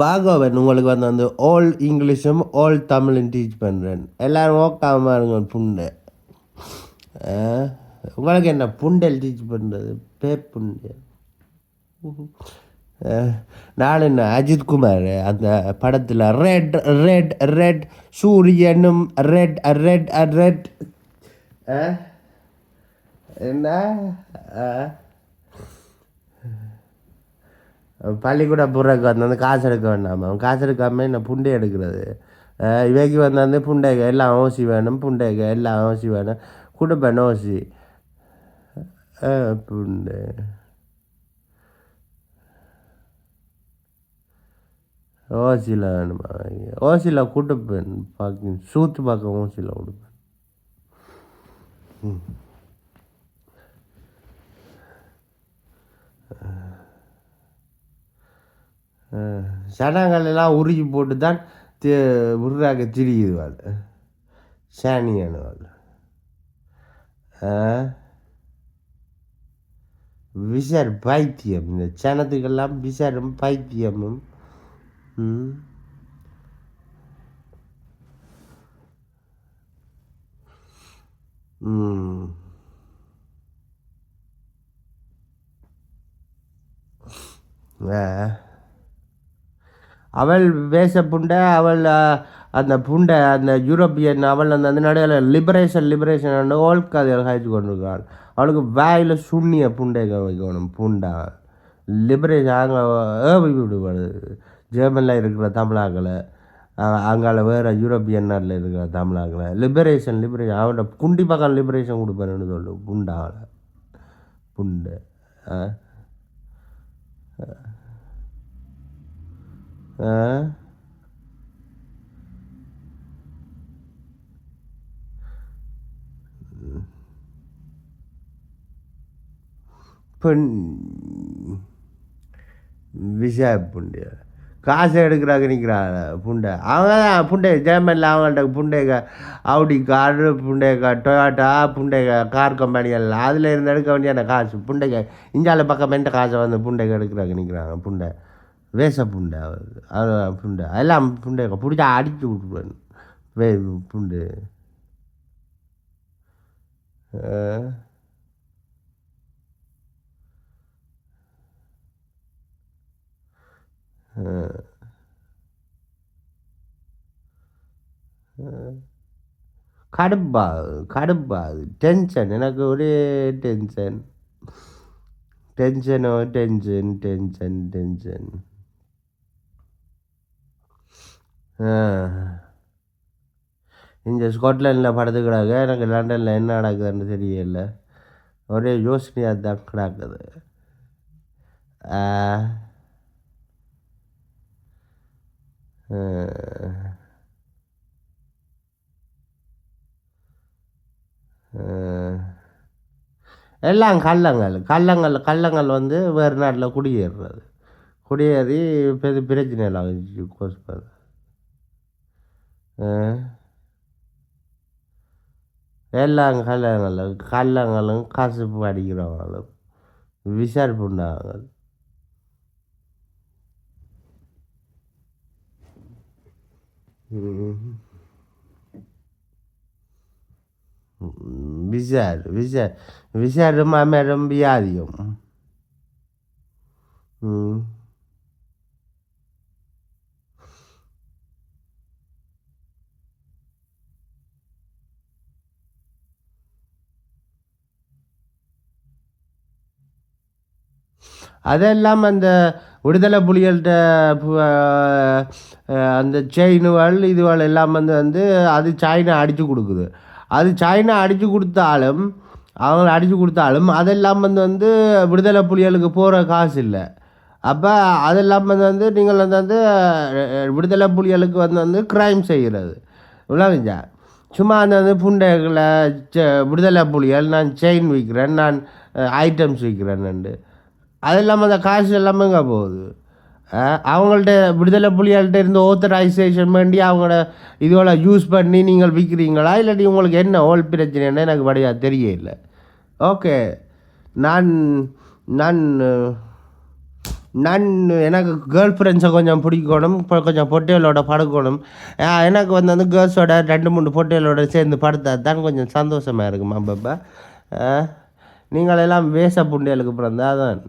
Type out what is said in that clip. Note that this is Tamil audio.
வாகவன் உங்களுக்கு வந்து ஆல் இங்கிலீஷும் ஆல் தமிழும் டீச் பண்ணுறேன். எல்லோரும் ஓக்காமல் இருங்க புண்டை. உங்களுக்கு என்ன புண்டல் டீச் பண்ணுறது? பேப்புண்டு. நான் என்ன அஜித்குமார் அந்த படத்தில் ரெட் ரெட் ரெட் சூரியனும் ரெட் ரெட் ரெட் என்ன பள்ளிக்கூட புறக்கு வந்து காசு எடுக்க வேண்டாமா? அவன் காசு எடுக்காமல் என்ன புண்டை எடுக்கிறது? இவைக்கு வந்து புண்டைக்கு எல்லாம் ஓசி வேணும், புண்டைக்கு எல்லாம் ஓசி வேணும், கொடுப்பேன் ஓசி புண்டை. ஓசியில் வேணுமா? ஓசியில் கொடுப்பேன், பார்க்க சூத்து பார்க்க ஓசியில் கொடுப்பேன். சனங்களெல்லாம் உருகி போட்டு தான் உருறாக்க திரியுதுவாள் சாணியானவாள். விஷர் பைத்தியம். இந்த சனத்துக்கெல்லாம் விஷரும் பைத்தியமும். அவள் வேச புண்டை. அவள் அந்த புண்டை அந்த யூரோப்பியன் அவள் அந்த நடையில் லிபரேஷன் ஓல்க்கு அதை காய்ச்சி கொண்டிருக்காள். அவளுக்கு வாயில் சுண்ணிய புண்டை வைக்கணும். புண்டா லிபரேஷன் அங்கே விடுவாள். ஜெர்மனில் இருக்கிற தமிழாக்களை, அங்கால வேறு யூரோப்பியன் நாட்டில் இருக்கிற தமிழாக்களை லிபரேஷன் அவனோட குண்டி பக்கம் லிபரேஷன் கொடுப்பேன்னு சொல்லு. புண்டாவில் புண்டை பெண் விஷா புண்டை காசு எடுக்கிறாங்க நிற்கிறாங்க புண்டை. அவங்க தான் புண்டை ஜெர்மனில் அவங்கள்ட்ட புண்டை அவுடி கார், புண்டை டொயோட்டா, புண்டை கார் கம்பெனிகள் அதில் இருந்து எடுக்க வேண்டிய காசு புண்டைக்கு இந்தியாவில் பக்கம் மென்ட்ட காசை வந்து புண்டைக்கு எடுக்கிறாங்க நிற்கிறாங்க. புண்டை வேச புண்டை அது புண்டை எல்லாம் புண்டை பிடிச்சா அடித்து விட்டுருவேன். புண்டு கடுப்பா டென்ஷன். எனக்கு ஒரே டென்ஷன் டென்ஷனோ டென்ஷன் டென்ஷன் டென்ஷன். இங்கே ஸ்காட்லாண்டில் படுத்துக்கிறாங்க. எனக்கு லண்டனில் என்ன நடக்குதுன்னு தெரியல. ஒரே யோசனையாக தான் கிடக்குது. எல்லாம் கள்ளங்கள் வந்து வேறு நாட்டில் குடியேறி பிரச்சனை எல்லாம் கோஸ்பாது. எல்லாம் கள்ளங்களும் கசுப்பு அடிக்கிறவங்களும் விசாரிப்பு உண்டாங்க. விசாரும் அமரும் வியாதியும். அதெல்லாம் அந்த விடுதலை புலிகள்கிட்ட அந்த செயினுகள் இதுகள் எல்லாம் வந்து அது சைனா அடித்து கொடுக்குது. அது சைனா அடித்து கொடுத்தாலும் அவங்க அடித்து கொடுத்தாலும் அதெல்லாம் வந்து விடுதலை புலிகளுக்கு போகிற காசு இல்லை. அப்போ அதெல்லாம் வந்து நீங்கள் வந்து விடுதலை புலிகளுக்கு வந்து கிரைம் செய்கிறது விளங்குச்சா? சும்மா அந்த புண்டைகளை விடுதலை புலிகள் நான் செயின் விற்கிறேன், நான் ஐட்டம்ஸ் விற்கிறேன்னு அது இல்லாமல் அந்த காசு எல்லாமே இங்கே போகுது. அவங்கள்ட்ட விடுதலை புலிகள்கிட்ட இருந்து ஆத்தரைசேஷன் பண்ணி அவங்களோட இதோட யூஸ் பண்ணி நீங்கள் விற்கிறீங்களா இல்லாட்டி உங்களுக்கு என்ன ஹோல் பிரச்சனைன்னு எனக்கு படியா தெரியல. ஓகே, நான் நான் நான் எனக்கு கேர்ள் ஃப்ரெண்ட்ஸை கொஞ்சம் பிடிக்கணும், இப்போ கொஞ்சம் பொட்டைகளோட படுக்கணும். எனக்கு வந்து கேர்ள்ஸோட 2 3 பொட்டைகளோட சேர்ந்து படுத்தா தான் கொஞ்சம் சந்தோஷமாக இருக்குமா பாப்பா. நீங்கள் எல்லாம் வேச புண்டைகளுக்கு பிறந்தா அதான்.